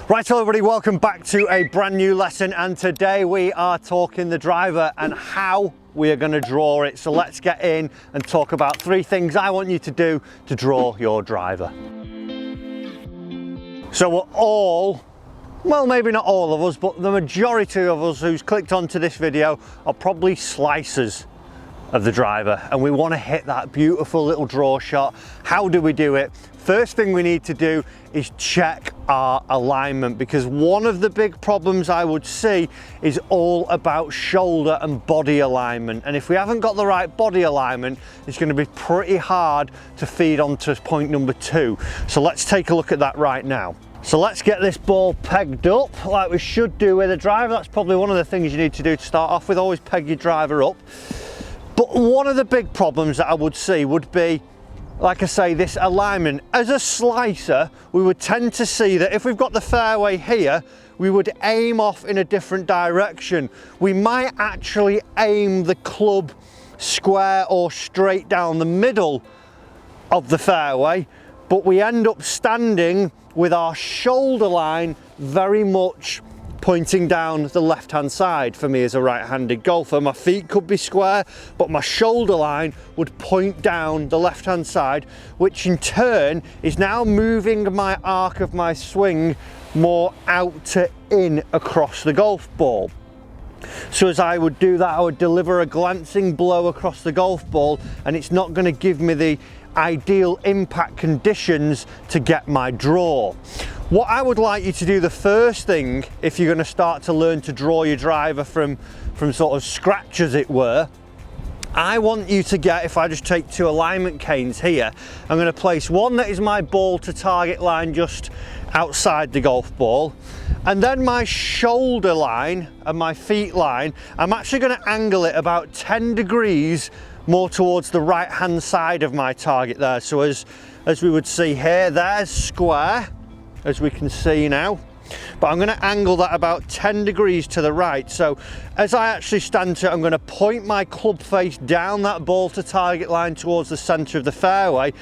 Right, hello everybody, welcome back to a brand new lesson, and today we are talking the driver and how we are going to draw it. So let's get in and talk about 3 things I want you to do to draw your driver. So we're all, well, maybe not all of us, but the majority of us who's clicked onto this video are probably slicers of the driver, and we want to hit that beautiful little draw shot. How do we do it? First thing we need to do is check our alignment, because one of the big problems I would see is all about shoulder and body alignment, and if we haven't got the right body alignment, it's going to be pretty hard to feed onto point number 2. So let's take a look at that right now. So let's get this ball pegged up like we should do with a driver. That's probably one of the things you need to do to start off with. Always peg your driver up. But one of the big problems that I would see would be, like I say, this alignment. As a slicer, we would tend to see that if we've got the fairway here, we would aim off in a different direction. We might actually aim the club square or straight down the middle of the fairway, but we end up standing with our shoulder line very much pointing down the left-hand side. For me as a right-handed golfer, my feet could be square, but my shoulder line would point down the left-hand side, which in turn is now moving my arc of my swing more out to in across the golf ball. So as I would do that, I would deliver a glancing blow across the golf ball, and it's not going to give me the ideal impact conditions to get my draw. What I would like you to do, the first thing, if you're going to start to learn to draw your driver from sort of scratch as it were, I want you to get, if I just take 2 alignment canes here, I'm going to place one that is my ball to target line just outside the golf ball, and then my shoulder line and my feet line, I'm actually going to angle it about 10 degrees more towards the right hand side of my target there. So as we would see here, there's square, as we can see now, but I'm going to angle that about 10 degrees to the right. So as I actually stand to it, I'm going to point my club face down that ball to target line towards the center of the fairway,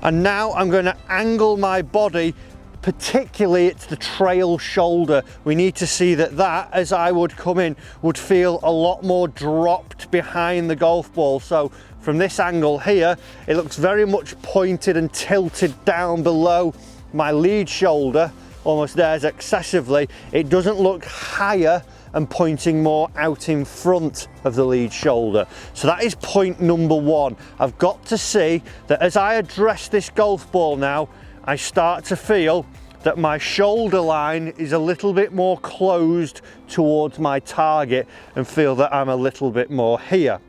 and now I'm going to angle my body, particularly it's the trail shoulder. We need to see that as I would come in, would feel a lot more dropped behind the golf ball. So from this angle here, it looks very much pointed and tilted down below my lead shoulder, almost there's excessively. It doesn't look higher and pointing more out in front of the lead shoulder. So that is point number 1. I've got to see that as I address this golf ball now, I start to feel that my shoulder line is a little bit more closed towards my target and feel that I'm a little bit more here.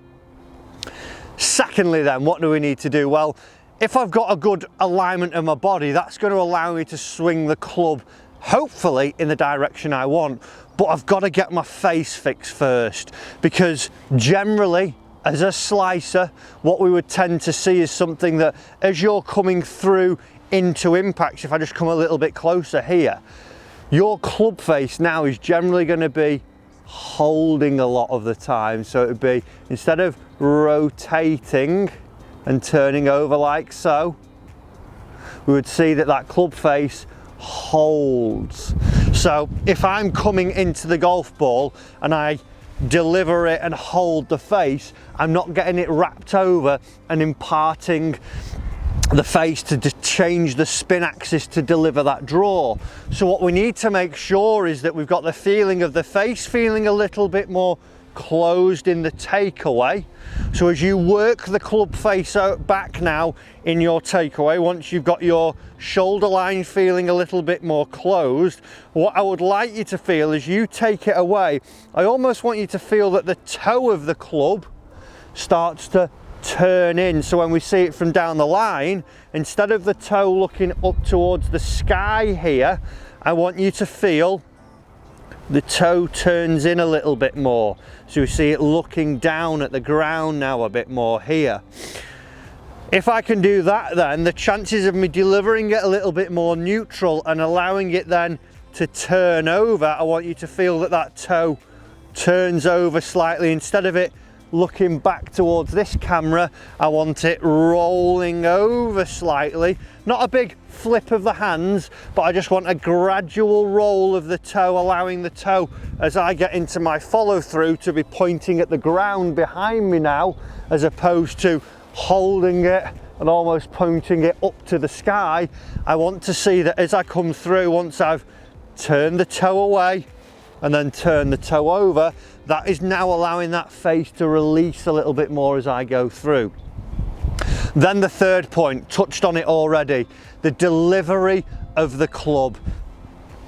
Secondly then, what do we need to do? Well, if I've got a good alignment of my body, that's going to allow me to swing the club, hopefully in the direction I want, but I've got to get my face fixed first, because generally, as a slicer, what we would tend to see is something that as you're coming through into impacts, if I just come a little bit closer here, your club face now is generally going to be holding a lot of the time. So it would be, instead of rotating and turning over like so, we would see that club face holds. So if I'm coming into the golf ball and I deliver it and hold the face, I'm not getting it wrapped over and imparting the face to just change the spin axis to deliver that draw. So what we need to make sure is that we've got the feeling of the face feeling a little bit more closed in the takeaway. So as you work the club face out back now in your takeaway, once you've got your shoulder line feeling a little bit more closed, what I would like you to feel as you take it away, I almost want you to feel that the toe of the club starts to turn in. So when we see it from down the line, instead of the toe looking up towards the sky here, I want you to feel the toe turns in a little bit more. So we see it looking down at the ground now a bit more here. If I can do that, then the chances of me delivering it a little bit more neutral and allowing it then to turn over, I want you to feel that toe turns over slightly. Instead of it looking back towards this camera, I want it rolling over slightly. Not a big flip of the hands, but I just want a gradual roll of the toe, allowing the toe, as I get into my follow through, to be pointing at the ground behind me now, as opposed to holding it and almost pointing it up to the sky. I want to see that as I come through, once I've turned the toe away and then turn the toe over, that is now allowing that face to release a little bit more as I go through. Then the third point, touched on it already, the delivery of the club.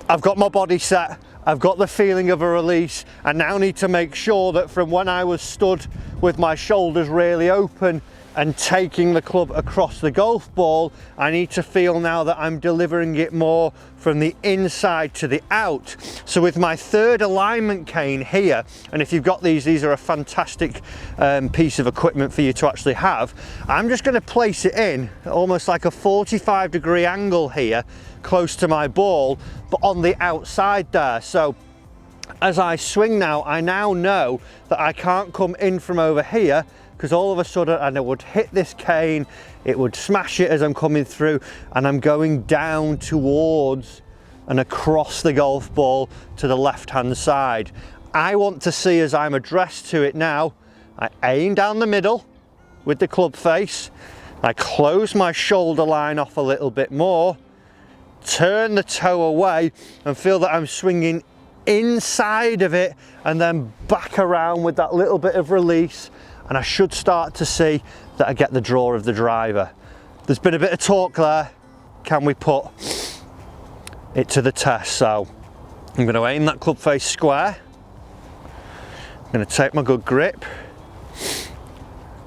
I've got my body set, I've got the feeling of a release. I now need to make sure that from when I was stood with my shoulders really open and taking the club across the golf ball, I need to feel now that I'm delivering it more from the inside to the out. So with my third alignment cane here, and if you've got these are a fantastic piece of equipment for you to actually have, I'm just going to place it in almost like a 45-degree angle here, close to my ball, but on the outside there. So as I swing now, I now know that I can't come in from over here, because all of a sudden I would hit this cane, it would smash it as I'm coming through, and I'm going down towards and across the golf ball to the left-hand side. I want to see, as I'm addressed to it now, I aim down the middle with the club face, I close my shoulder line off a little bit more, turn the toe away and feel that I'm swinging inside of it and then back around with that little bit of release, and I should start to see that I get the draw of the driver. There's been a bit of talk there. Can we put it to the test? So I'm going to aim that club face square. I'm going to take my good grip.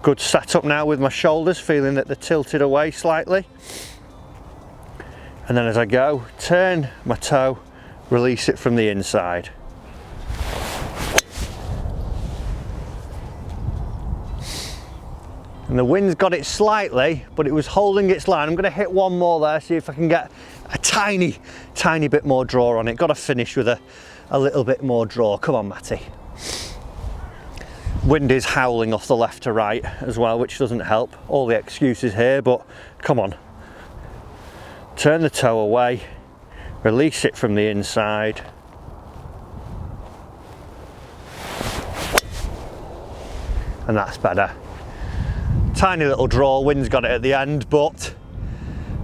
Good setup now with my shoulders, feeling that they're tilted away slightly. And then as I go, turn my toe, release it from the inside. And the wind's got it slightly, but it was holding its line. I'm going to hit one more there, see if I can get a tiny bit more draw on it. Got to finish with a little bit more draw. Come on, Matty. Wind is howling off the left to right as well, which doesn't help. All the excuses here, but come on. Turn the toe away, release it from the inside. And that's better. Tiny little draw, wind's got it at the end, but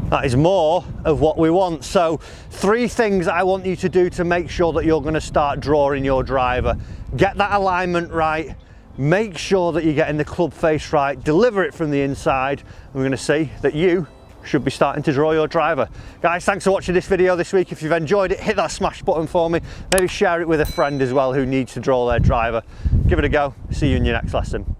that is more of what we want. So 3 things I want you to do to make sure that you're going to start drawing your driver. Get that alignment right, make sure that you're getting the club face right, deliver it from the inside, and we're going to see that you should be starting to draw your driver. Guys, thanks for watching this video this week. If you've enjoyed it, hit that smash button for me. Maybe share it with a friend as well who needs to draw their driver. Give it a go. See you in your next lesson.